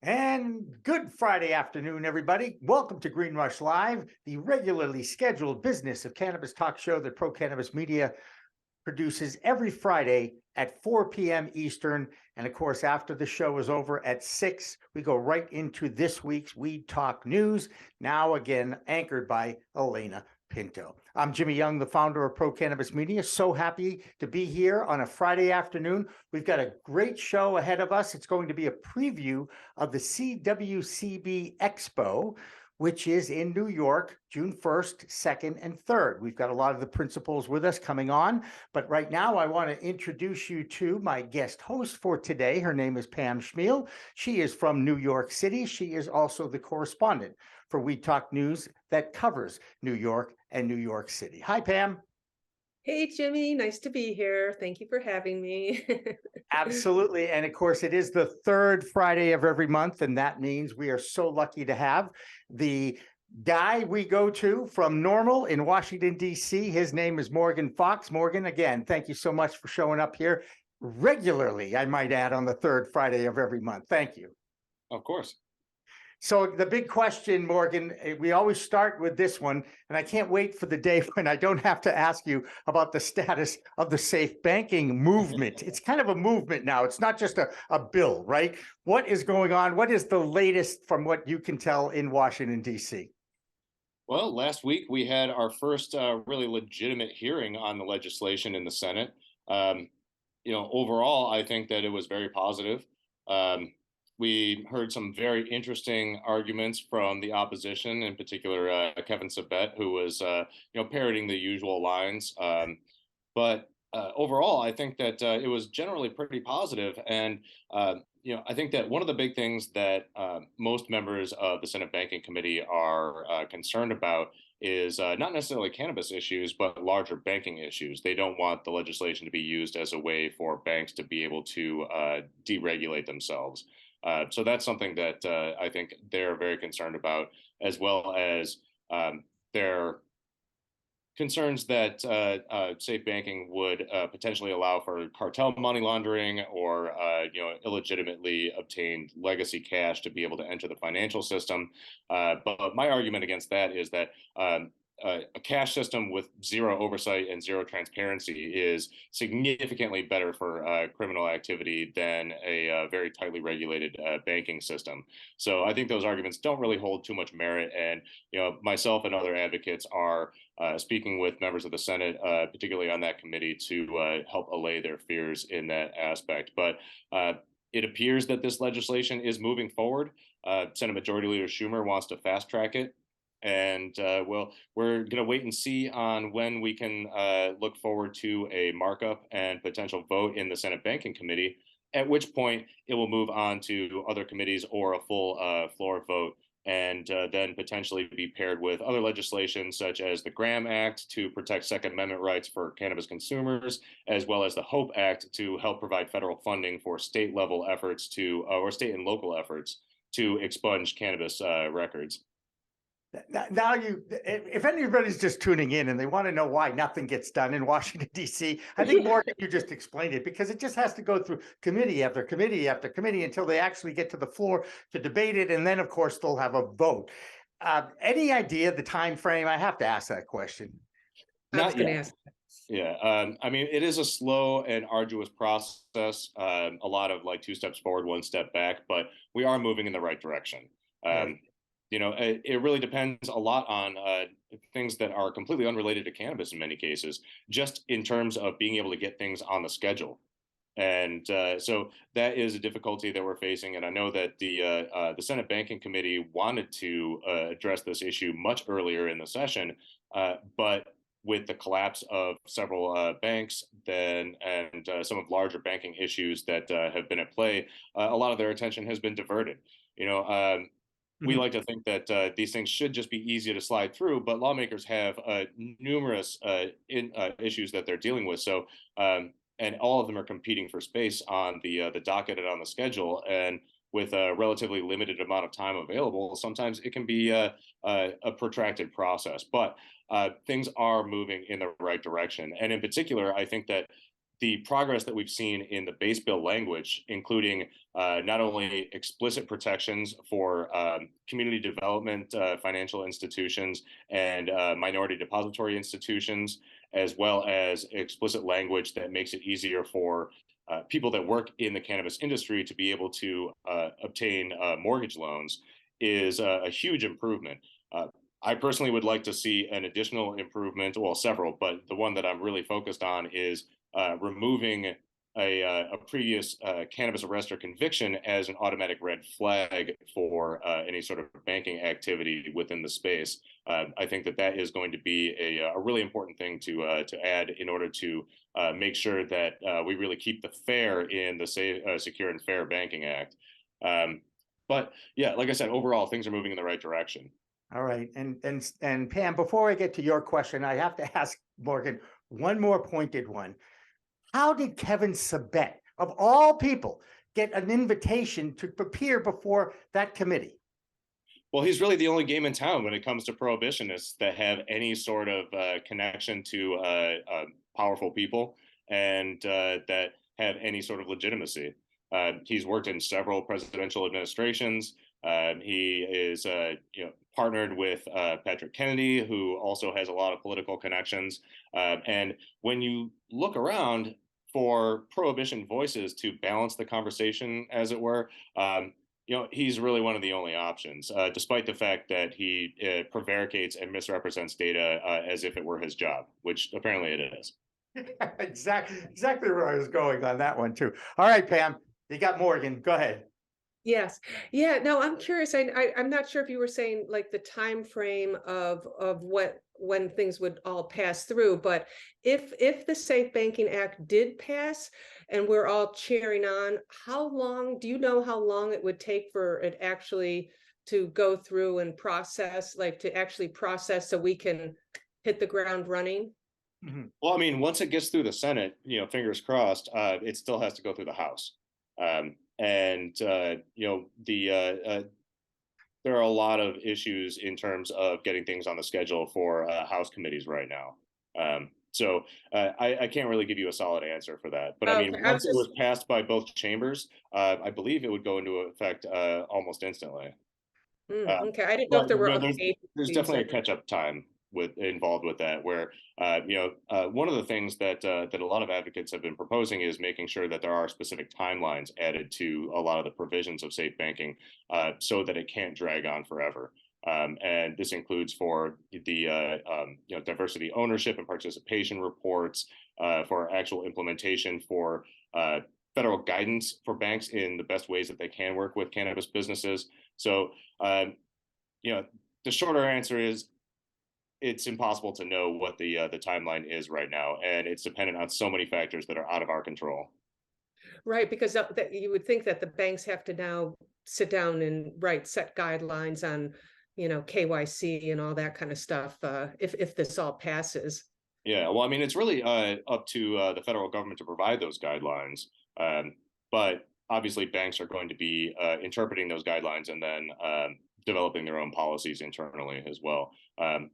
And good Friday afternoon, everybody. Welcome to Green Rush Live, the regularly scheduled business of cannabis talk show that Pro Cannabis Media produces every Friday at 4 p.m. Eastern. And of course, after the show is over at 6, we go right into this week's Weed Talk News, now again anchored by Elena Pinto. I'm Jimmy Young, the founder of Pro Cannabis Media. So happy to be here on a Friday afternoon. We've got a great show ahead of us. It's going to be a preview of the CWCB Expo, which is in New York, June 1st, 2nd, and 3rd. We've got a lot of the principals with us coming on, but right now I want to introduce you to my guest host for today. Her name is Pam Chmiel. She is from New York City. She is also the correspondent for Weed Talk News that covers New York and New York City. Hi, Pam. Hey, Jimmy, nice to be here. Thank you for having me. Absolutely. And of course, it is the third Friday of every month. And that means we are so lucky to have the guy we go to from NORML in Washington, D.C. His name is Morgan Fox. Morgan, again, thank you so much for showing up here regularly, I might add, on the third Friday of every month. Thank you. Of course. So the big question, Morgan, we always start with this one, and I can't wait for the day when I don't have to ask you about the status of the safe banking movement. It's kind of a movement now. It's not just a bill, right? What is going on? What is the latest from what you can tell in Washington, D.C.? Well, last week we had our first really legitimate hearing on the legislation in the Senate. Overall, I think that it was very positive. We heard some very interesting arguments from the opposition, in particular Kevin Sabet, who was, parroting the usual lines. But overall, I think that it was generally pretty positive. And, I think that one of the big things that most members of the Senate Banking Committee are concerned about is not necessarily cannabis issues, but larger banking issues. They don't want the legislation to be used as a way for banks to be able to deregulate themselves. So that's something that I think they're very concerned about, as well as their concerns that safe banking would potentially allow for cartel money laundering or illegitimately obtained legacy cash to be able to enter the financial system. But my argument against that is that a cash system with zero oversight and zero transparency is significantly better for criminal activity than a very tightly regulated banking system. So I think those arguments don't really hold too much merit. And myself and other advocates are speaking with members of the Senate, particularly on that committee, to help allay their fears in that aspect. But it appears that this legislation is moving forward. Senate Majority Leader Schumer wants to fast track it. And we're going to wait and see on when we can look forward to a markup and potential vote in the Senate Banking Committee, at which point it will move on to other committees or a full floor vote, and then potentially be paired with other legislation such as the Graham Act to protect Second Amendment rights for cannabis consumers, as well as the HOPE Act to help provide federal funding for state level efforts or state and local efforts to expunge cannabis records. Now, if anybody's just tuning in and they want to know why nothing gets done in Washington, D.C., I think, Morgan, you just explained it, because it just has to go through committee after committee after committee until they actually get to the floor to debate it. And then, of course, they'll have a vote. Any idea the time frame? I have to ask that question. I was going to ask. Yeah, I mean, it is a slow and arduous process, a lot of like 2 steps forward, 1 step back, but we are moving in the right direction. Right. It really depends a lot on things that are completely unrelated to cannabis in many cases, just in terms of being able to get things on the schedule. And so that is a difficulty that we're facing. And I know that the Senate Banking Committee wanted to address this issue much earlier in the session, but with the collapse of several banks and some of larger banking issues that have been at play, a lot of their attention has been diverted. We like to think that these things should just be easy to slide through, but lawmakers have numerous issues that they're dealing with. So, and all of them are competing for space on the docket and on the schedule. And with a relatively limited amount of time available, sometimes it can be a protracted process. But things are moving in the right direction. And in particular, I think that the progress that we've seen in the base bill language, including not only explicit protections for community development financial institutions and minority depository institutions, as well as explicit language that makes it easier for people that work in the cannabis industry to be able to obtain mortgage loans, is a huge improvement. I personally would like to see an additional improvement, well, several, but the one that I'm really focused on is removing a previous cannabis arrest or conviction as an automatic red flag for any sort of banking activity within the space. I think that is going to be a really important thing to add in order to make sure that we really keep the fair in the Secure and Fair Banking Act. But yeah, like I said, overall, things are moving in the right direction. All right. And Pam, before I get to your question, I have to ask Morgan one more pointed one. How did Kevin Sabet, of all people, get an invitation to appear before that committee? Well, he's really the only game in town when it comes to prohibitionists that have any sort of connection to powerful people and that have any sort of legitimacy. He's worked in several presidential administrations. He is partnered with Patrick Kennedy, who also has a lot of political connections. And when you look around for prohibition voices to balance the conversation, as it were, he's really one of the only options, despite the fact that he prevaricates and misrepresents data as if it were his job, which apparently it is. Exactly where I was going on that one too. All right, Pam, you got Morgan. Go ahead. Yes. Yeah. No, I'm curious. I'm not sure if you were saying like the time frame of when things would all pass through, but if the Safe Banking Act did pass and we're all cheering on, do you know how long it would take for it actually to go through and process, like to actually process so we can hit the ground running? Mm-hmm. Well, I mean, once it gets through the Senate, fingers crossed, it still has to go through the House. There are a lot of issues in terms of getting things on the schedule for House committees right now. So I can't really give you a solid answer for that. But I mean, once it was passed by both chambers, I believe it would go into effect almost instantly. Okay, I didn't know if there were other there's definitely a catch-up time involved with that, where one of the things that a lot of advocates have been proposing is making sure that there are specific timelines added to a lot of the provisions of safe banking, so that it can't drag on forever. And this includes for the diversity ownership and participation reports, for actual implementation, for federal guidance for banks in the best ways that they can work with cannabis businesses. So, the shorter answer is it's impossible to know what the timeline is right now, and it's dependent on so many factors that are out of our control. Right, because that you would think that the banks have to now sit down and set guidelines on, KYC and all that kind of stuff, if this all passes. Yeah, well, I mean, it's really up to the federal government to provide those guidelines, but obviously banks are going to be interpreting those guidelines and then developing their own policies internally as well.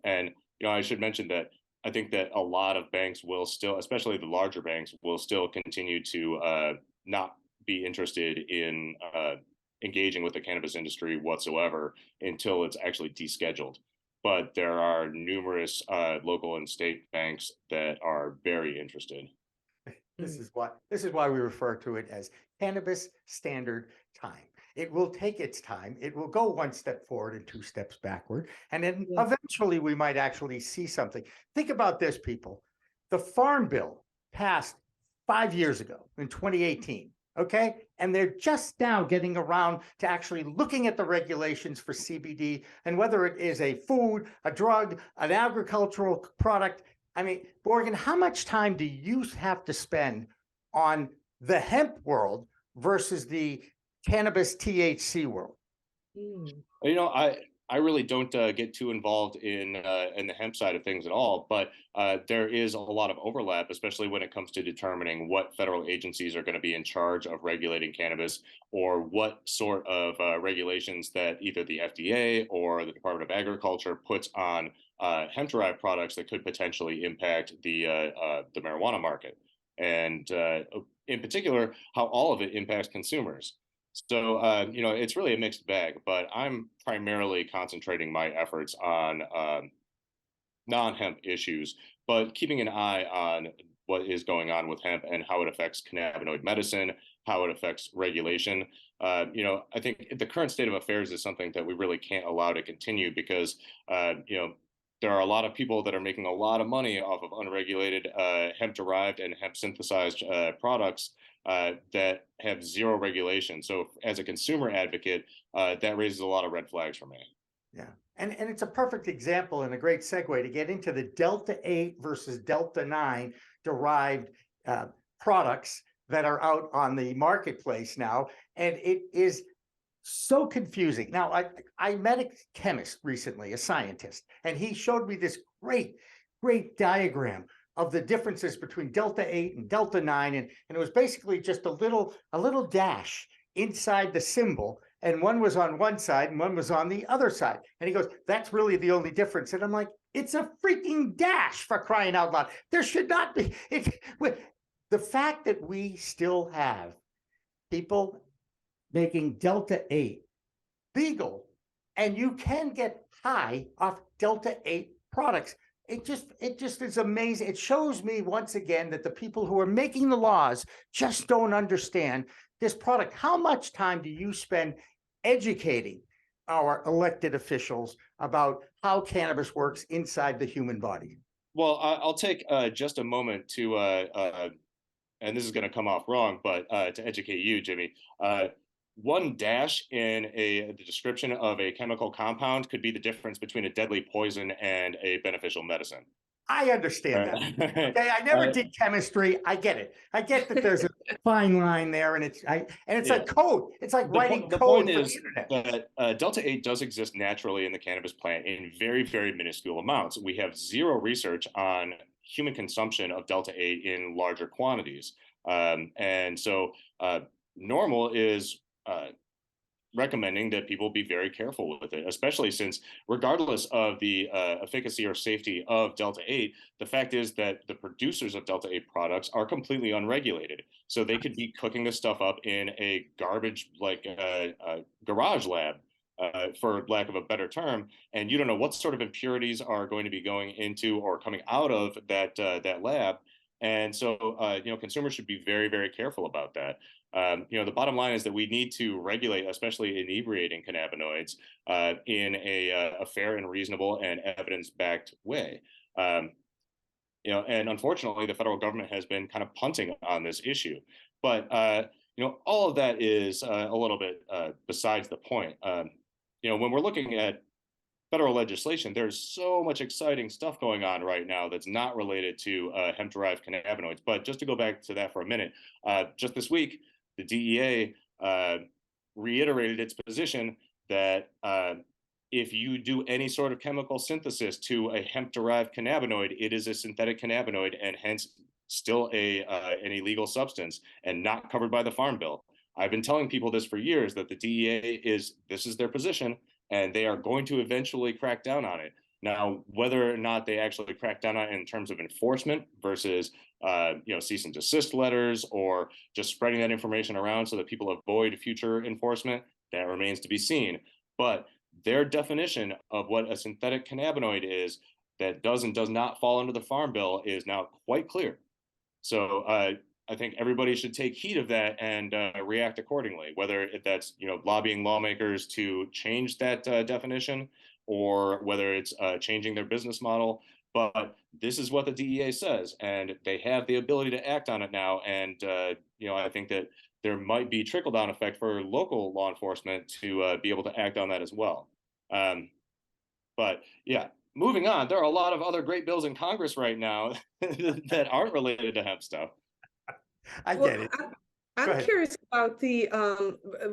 And I should mention that I think that a lot of banks will still, especially the larger banks, will still continue to not be interested in engaging with the cannabis industry whatsoever until it's actually descheduled. But there are numerous local and state banks that are very interested. This is why we refer to it as Cannabis Standard Time. It will take its time. It will go one step forward and two steps backward. And then eventually we might actually see something. Think about this, people. The Farm Bill passed 5 years ago in 2018. Okay. And they're just now getting around to actually looking at the regulations for CBD and whether it is a food, a drug, an agricultural product. I mean, Morgan, how much time do you have to spend on the hemp world versus the cannabis THC world? I really don't get too involved in the hemp side of things at all, but there is a lot of overlap, especially when it comes to determining what federal agencies are going to be in charge of regulating cannabis, or what sort of regulations that either the FDA or the Department of Agriculture puts on hemp-derived products that could potentially impact the marijuana market. and in particular, how all of it impacts consumers. So, it's really a mixed bag, but I'm primarily concentrating my efforts on non-hemp issues, but keeping an eye on what is going on with hemp and how it affects cannabinoid medicine, how it affects regulation. I think the current state of affairs is something that we really can't allow to continue because, there are a lot of people that are making a lot of money off of unregulated hemp-derived and hemp-synthesized products that have zero regulation. So, as a consumer advocate, that raises a lot of red flags for me. Yeah. And it's a perfect example and a great segue to get into the Delta 8 versus Delta 9 derived products that are out on the marketplace now. And it is so confusing. Now, I met a chemist recently, a scientist, and he showed me this great diagram of the differences between Delta 8 and Delta 9. And it was basically just a little dash inside the symbol. And one was on one side and one was on the other side. And he goes, that's really the only difference. And I'm like, it's a freaking dash, for crying out loud. There should not be. The fact that we still have people making Delta 8 legal, and you can get high off Delta 8 products. It just is amazing. It shows me once again that the people who are making the laws just don't understand this product. How much time do you spend educating our elected officials about how cannabis works inside the human body? Well, I'll take just a moment to, and this is going to come off wrong, but to educate you, Jimmy. One dash in the description of a chemical compound could be the difference between a deadly poison and a beneficial medicine. I understand that. Okay, I never did chemistry. I get it. I get that there's a fine line there, and it's a code. It's like writing code for the internet. That Delta 8 does exist naturally in the cannabis plant in very, very minuscule amounts. We have zero research on human consumption of Delta 8 in larger quantities, and so NORML is recommending that people be very careful with it, especially since regardless of the efficacy or safety of Delta 8, the fact is that the producers of Delta 8 products are completely unregulated. So they could be cooking this stuff up in a garbage, like garage lab, for lack of a better term, and you don't know what sort of impurities are going to be going into or coming out of that lab. And so, consumers should be very, very careful about that. The bottom line is that we need to regulate, especially inebriating cannabinoids, in a fair and reasonable and evidence-backed way. And unfortunately, the federal government has been kind of punting on this issue. But all of that is a little bit besides the point. When we're looking at federal legislation, there's so much exciting stuff going on right now that's not related to hemp-derived cannabinoids. But just to go back to that for a minute, just this week, the DEA reiterated its position that if you do any sort of chemical synthesis to a hemp-derived cannabinoid, it is a synthetic cannabinoid and hence still an illegal substance and not covered by the Farm Bill. I've been telling people this for years, that the DEA this is their position, and they are going to eventually crack down on it. Now, whether or not they actually crack down on it in terms of enforcement versus, cease and desist letters or just spreading that information around so that people avoid future enforcement, that remains to be seen. But their definition of what a synthetic cannabinoid is that does and does not fall under the Farm Bill is now quite clear. So I think everybody should take heed of that and react accordingly, whether that's lobbying lawmakers to change that definition, or whether it's changing their business model. But this is what the DEA says, and they have the ability to act on it now. And I think that there might be trickle-down effect for local law enforcement to be able to act on that as well. But yeah, moving on, there are a lot of other great bills in Congress right now that aren't related to hemp stuff. I get it. I'm curious about the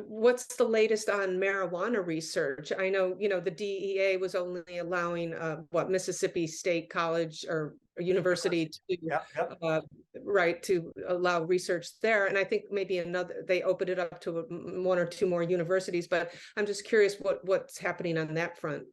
what's the latest on marijuana research? I know, the DEA was only allowing Mississippi State College or University to to allow research there, and I think maybe they opened it up to one or two more universities. But I'm just curious what's happening on that front.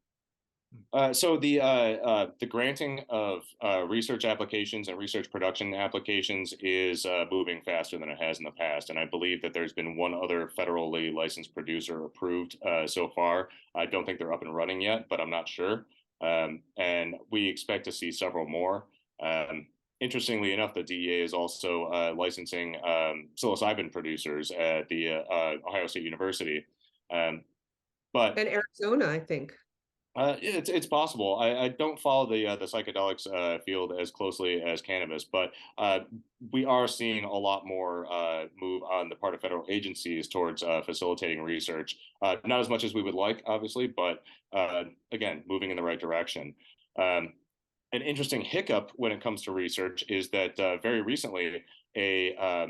So the granting of research applications and research production applications is moving faster than it has in the past, and I believe that there's been one other federally licensed producer approved so far. I don't think they're up and running yet, but I'm not sure. And we expect to see several more. Interestingly enough, the DEA is also licensing psilocybin producers at the Ohio State University. But And Arizona, I think. It's possible. I don't follow the psychedelics field as closely as cannabis, but we are seeing a lot more move on the part of federal agencies towards facilitating research. Not as much as we would like, obviously, but again, moving in the right direction. An interesting hiccup when it comes to research is that very recently a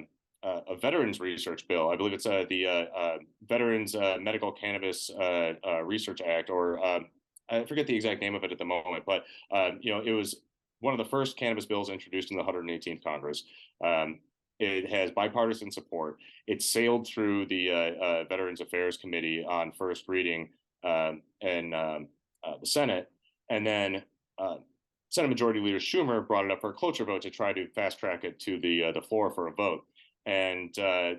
veterans research bill, I believe it's the Veterans Medical Cannabis Research Act, or I forget the exact name of it at the moment, but it was one of the first cannabis bills introduced in the 118th Congress. It has bipartisan support. It sailed through the Veterans Affairs Committee on first reading in the Senate, and then Senate Majority Leader Schumer brought it up for a cloture vote to try to fast track it to the floor for a vote. And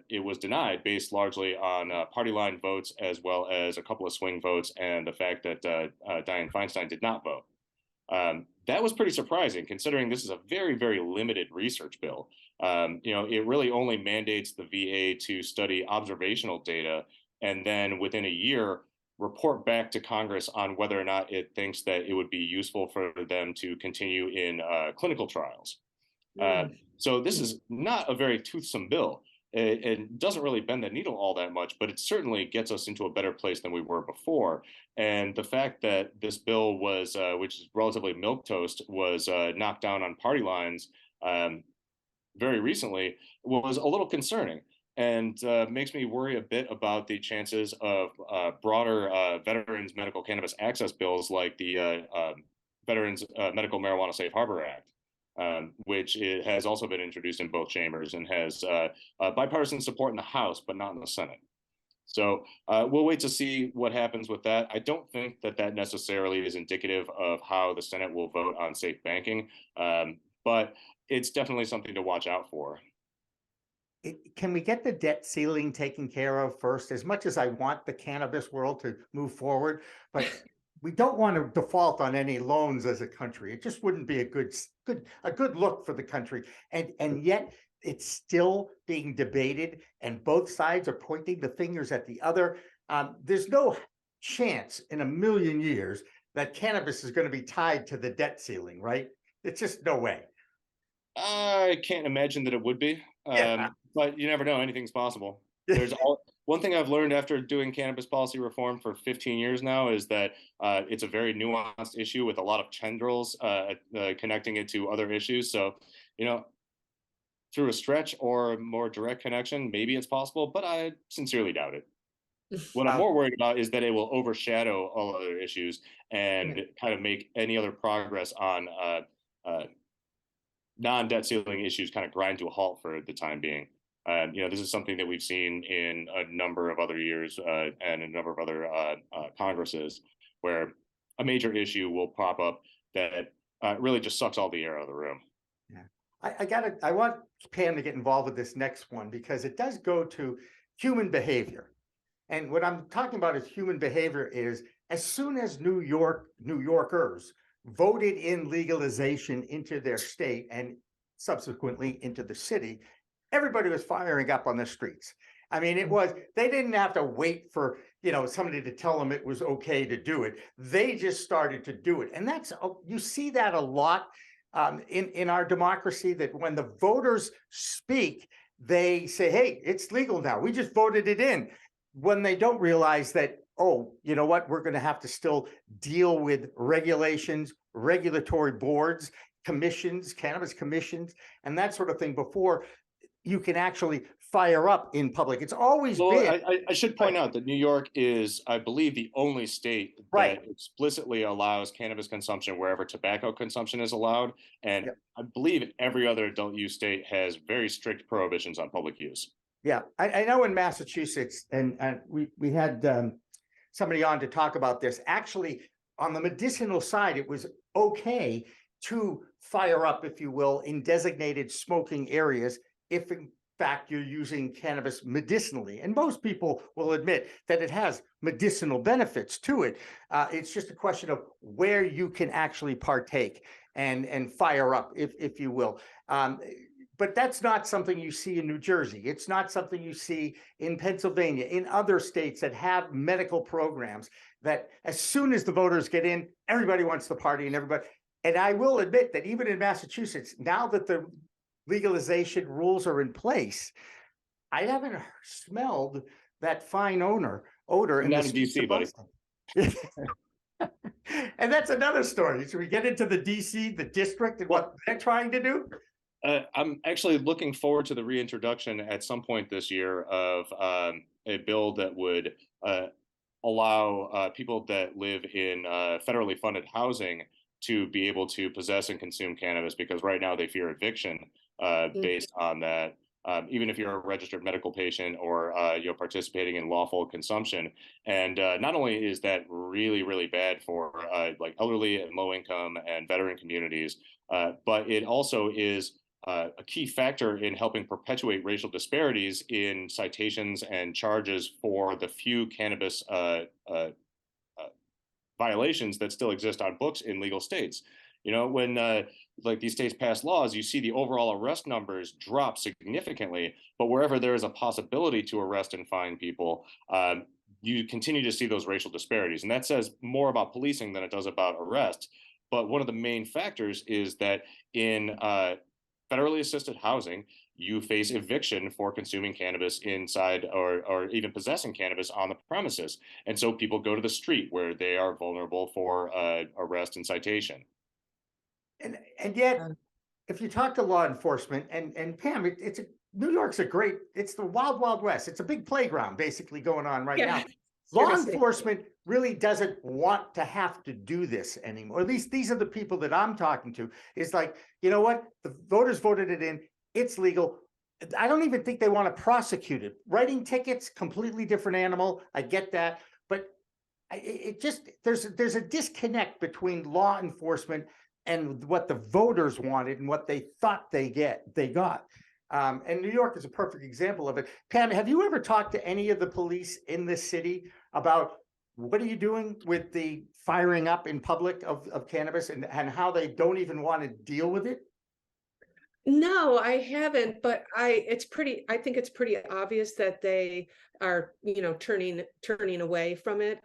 it was denied based largely on party line votes, as well as a couple of swing votes and the fact that Dianne Feinstein did not vote. That was pretty surprising, considering this is a very, very limited research bill. It really only mandates the VA to study observational data and then within a year report back to Congress on whether or not it thinks that it would be useful for them to continue in clinical trials. So this is not a very toothsome bill. It doesn't really bend the needle all that much, but it certainly gets us into a better place than we were before. And the fact that this bill was, which is relatively milquetoast, was knocked down on party lines very recently was a little concerning, and makes me worry a bit about the chances of broader veterans medical cannabis access bills like the Veterans Medical Marijuana Safe Harbor Act. Which has also been introduced in both chambers and has bipartisan support in the House, but not in the Senate. So we'll wait to see what happens with that. I don't think that that necessarily is indicative of how the Senate will vote on safe banking, but it's definitely something to watch out for. Can we get the debt ceiling taken care of first? As much as I want the cannabis world to move forward, but we don't want to default on any loans as a country. It just wouldn't be a good look for the country. And yet it's still being debated, and both sides are pointing the fingers at the other. There's no chance in a million years that cannabis is going to be tied to the debt ceiling, right? It's just no way. I can't imagine that it would be, but you never know. Anything's possible. There's one thing I've learned after doing cannabis policy reform for 15 years now is that it's a very nuanced issue with a lot of tendrils connecting it to other issues. So, through a stretch or a more direct connection, maybe it's possible, but I sincerely doubt it. What I'm more worried about is that it will overshadow all other issues and kind of make any other progress on non-debt ceiling issues kind of grind to a halt for the time being. This is something that we've seen in a number of other years and a number of other Congresses, where a major issue will pop up that really just sucks all the air out of the room. Yeah, I want Pam to get involved with this next one, because it does go to human behavior. And what I'm talking about is human behavior is, as soon as New Yorkers voted in legalization into their state and subsequently into the city, everybody was firing up on the streets. I mean, they didn't have to wait for, somebody to tell them it was okay to do it. They just started to do it. And you see that a lot in our democracy, that when the voters speak, they say, hey, it's legal now. We just voted it in. When they don't realize that, oh, you know what, we're going to have to still deal with regulations, regulatory boards, commissions, cannabis commissions, and that sort of thing before you can actually fire up in public. It's always been. I should point out that New York is, I believe, the only state that explicitly allows cannabis consumption wherever tobacco consumption is allowed. And I believe every other adult use state has very strict prohibitions on public use. Yeah, I know in Massachusetts, and we had somebody on to talk about this. Actually, on the medicinal side, it was okay to fire up, if you will, in designated smoking areas if in fact you're using cannabis medicinally. And most people will admit that it has medicinal benefits to it. It's just a question of where you can actually partake and fire up, if you will. But that's not something you see in New Jersey. It's not something you see in Pennsylvania, in other states that have medical programs that as soon as the voters get in, everybody wants to party and everybody. And I will admit that even in Massachusetts, now that the legalization rules are in place, I haven't smelled that fine odor in Not the in DC, buddy. And that's another story. Should we get into the DC, the district, and what they're trying to do? I'm actually looking forward to the reintroduction at some point this year of a bill that would allow people that live in federally funded housing to be able to possess and consume cannabis, because right now they fear eviction based on that. Even if you're a registered medical patient or you're participating in lawful consumption. And not only is that really, really bad for like elderly and low income and veteran communities, but it also is a key factor in helping perpetuate racial disparities in citations and charges for the few cannabis violations that still exist on books in legal states. You know, when like these states pass laws, you see the overall arrest numbers drop significantly, but wherever there is a possibility to arrest and fine people, you continue to see those racial disparities. And that says more about policing than it does about arrests. But one of the main factors is that in federally assisted housing, you face eviction for consuming cannabis inside or even possessing cannabis on the premises. And so people go to the street where they are vulnerable for arrest and citation. And yet, if you talk to law enforcement, and Pam, New York's it's the wild, wild west. It's a big playground basically going on right now. Law enforcement really doesn't want to have to do this anymore. At least these are the people that I'm talking to. It's like, you know what? The voters voted it in. It's legal. I don't even think they want to prosecute it. Writing tickets, completely different animal. I get that. But it just, there's a disconnect between law enforcement and what the voters wanted and what they thought they got. And New York is a perfect example of it. Pam, have you ever talked to any of the police in this city about what are you doing with the firing up in public of cannabis and how they don't even want to deal with it? No, I haven't, but I think it's pretty obvious that they are, turning away from it.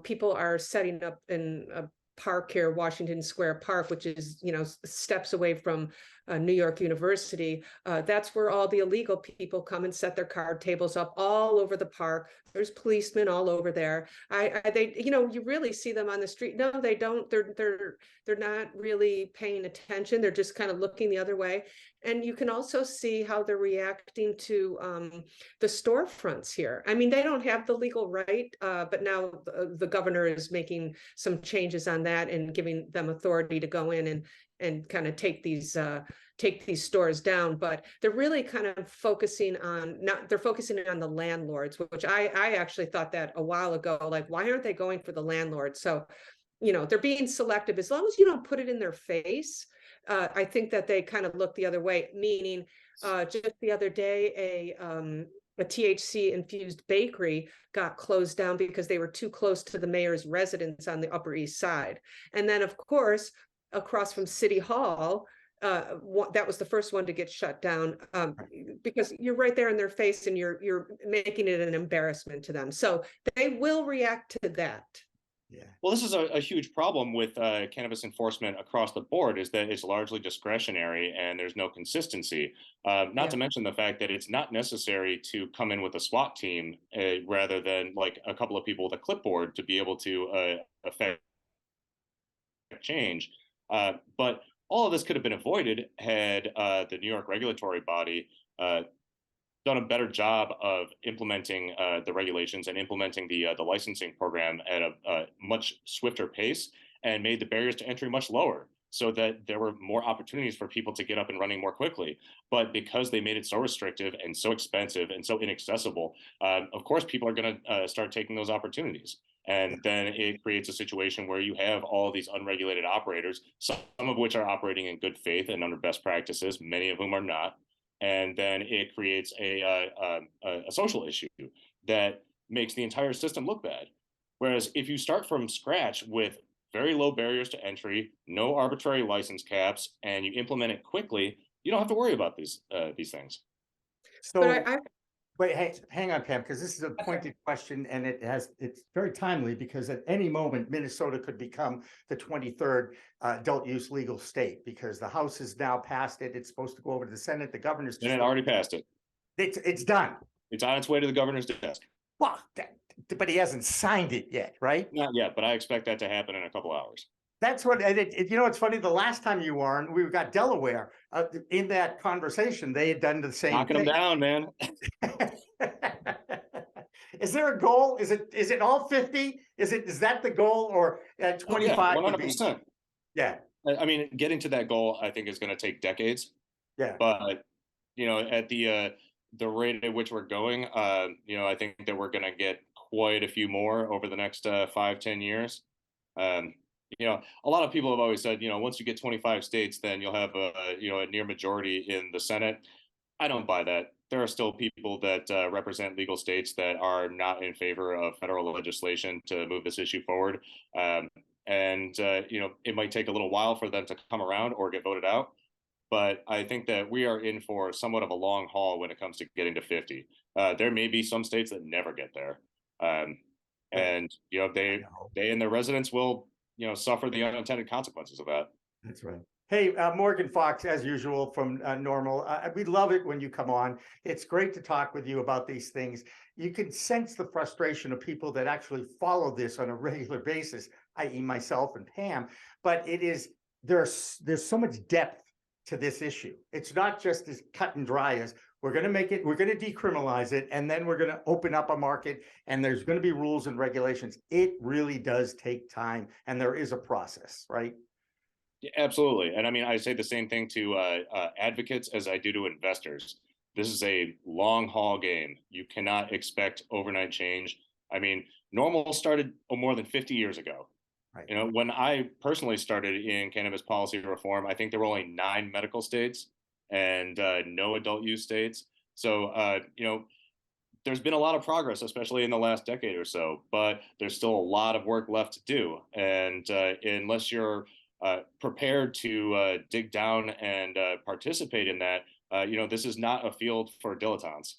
People are setting up in a park here, Washington Square Park, which is, steps away from New York University. That's where all the illegal people come and set their card tables up all over the park. There's policemen all over there. You really see them on the street. No, they don't. They're not really paying attention. They're just kind of looking the other way. And you can also see how they're reacting to the storefronts here. I mean, they don't have the legal right, but now the governor is making some changes on that and giving them authority to go in and kind of take these stores down. But they're really kind of focusing on the landlords, which I actually thought that a while ago, like, why aren't they going for the landlords? So, they're being selective. As long as you don't put it in their face, I think that they kind of look the other way, meaning just the other day, a THC infused bakery got closed down because they were too close to the mayor's residence on the Upper East Side. And then, of course, across from City Hall, that was the first one to get shut down because you're right there in their face and you're making it an embarrassment to them. So they will react to that. Yeah. Well, this is a huge problem with cannabis enforcement across the board, is that it's largely discretionary and there's no consistency. Not to mention the fact that it's not necessary to come in with a SWAT team rather than like a couple of people with a clipboard to be able to affect change. But all of this could have been avoided had the New York regulatory body done a better job of implementing the regulations and implementing the licensing program at a much swifter pace, and made the barriers to entry much lower so that there were more opportunities for people to get up and running more quickly. But because they made it so restrictive and so expensive and so inaccessible, of course, people are going to start taking those opportunities. And then it creates a situation where you have all these unregulated operators, some of which are operating in good faith and under best practices, many of whom are not. And then it creates a social issue that makes the entire system look bad. Whereas if you start from scratch with very low barriers to entry, no arbitrary license caps, and you implement it quickly, you don't have to worry about these things. So But wait, hang on, Pam, because this is a pointed question, and it's very timely, because at any moment Minnesota could become the 23rd adult use legal state, because the House has now passed it. It's supposed to go over to the Senate. The governor's And it already passed it. It's done. It's on its way to the governor's desk. Well, but he hasn't signed it yet, right? Not yet, but I expect that to happen in a couple hours. That's what, you know, it's funny. The last time you were on, we got Delaware. In that conversation, they had done the same Knocking thing. them down, man. Is there a goal? Is it all 50? Is that the goal, or at 25? 100%. Yeah. I mean, getting to that goal, I think, is going to take decades. Yeah. But at the rate at which we're going, I think that we're going to get quite a few more over the next 5-10 years. A lot of people have always said, once you get 25 states, then you'll have a near majority in the Senate. I don't buy that. There are still people that represent legal states that are not in favor of federal legislation to move this issue forward. It might take a little while for them to come around or get voted out. But I think that we are in for somewhat of a long haul when it comes to getting to 50. There may be some states that never get there. They and their residents will, suffer the unintended consequences of that. That's right. Hey, Morgan Fox, as usual, from NORML. We love it when you come on. It's great to talk with you about these things. You can sense the frustration of people that actually follow this on a regular basis, i.e. myself and Pam. But there's so much depth to this issue. It's not just as cut and dry as we're going to decriminalize it, and then we're going to open up a market, and there's going to be rules and regulations. It really does take time, and there is a process, right? Yeah, absolutely. And I mean, I say the same thing to advocates as I do to investors. This is a long haul game. You cannot expect overnight change. I mean, NORML started more than 50 years ago. Right. When I personally started in cannabis policy reform, I think there were only 9 medical states and no adult use states. So, there's been a lot of progress, especially in the last decade or so, but there's still a lot of work left to do. And unless you're prepared to dig down and participate in that, this is not a field for dilettantes.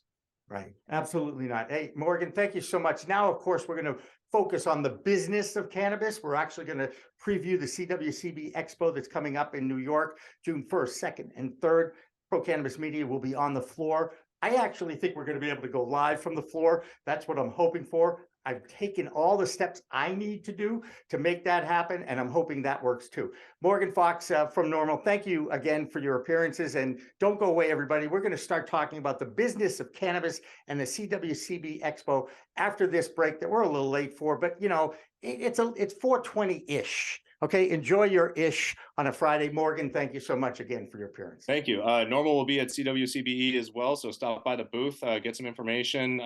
Right. Absolutely not. Hey, Morgan, thank you so much. Now, of course, we're going to focus on the business of cannabis. We're actually going to preview the CWCB Expo that's coming up in New York, June 1st, 2nd, and 3rd. Pro Cannabis Media will be on the floor. I actually think we're going to be able to go live from the floor. That's what I'm hoping for. I've taken all the steps I need to do to make that happen, and I'm hoping that works too. Morgan Fox from NORML, thank you again for your appearances, and don't go away, everybody. We're going to start talking about the business of cannabis and the CWCB Expo after this break that we're a little late for, but it's 4:20-ish. Okay, enjoy your ish on a Friday. Morgan, thank you so much again for your appearance. Thank you. NORML will be at CWCBE as well, so stop by the booth, get some information,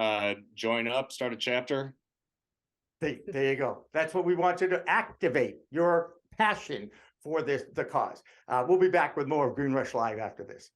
join up, start a chapter. There you go. That's what we want you to activate, your passion for the cause. We'll be back with more of Green Rush Live after this.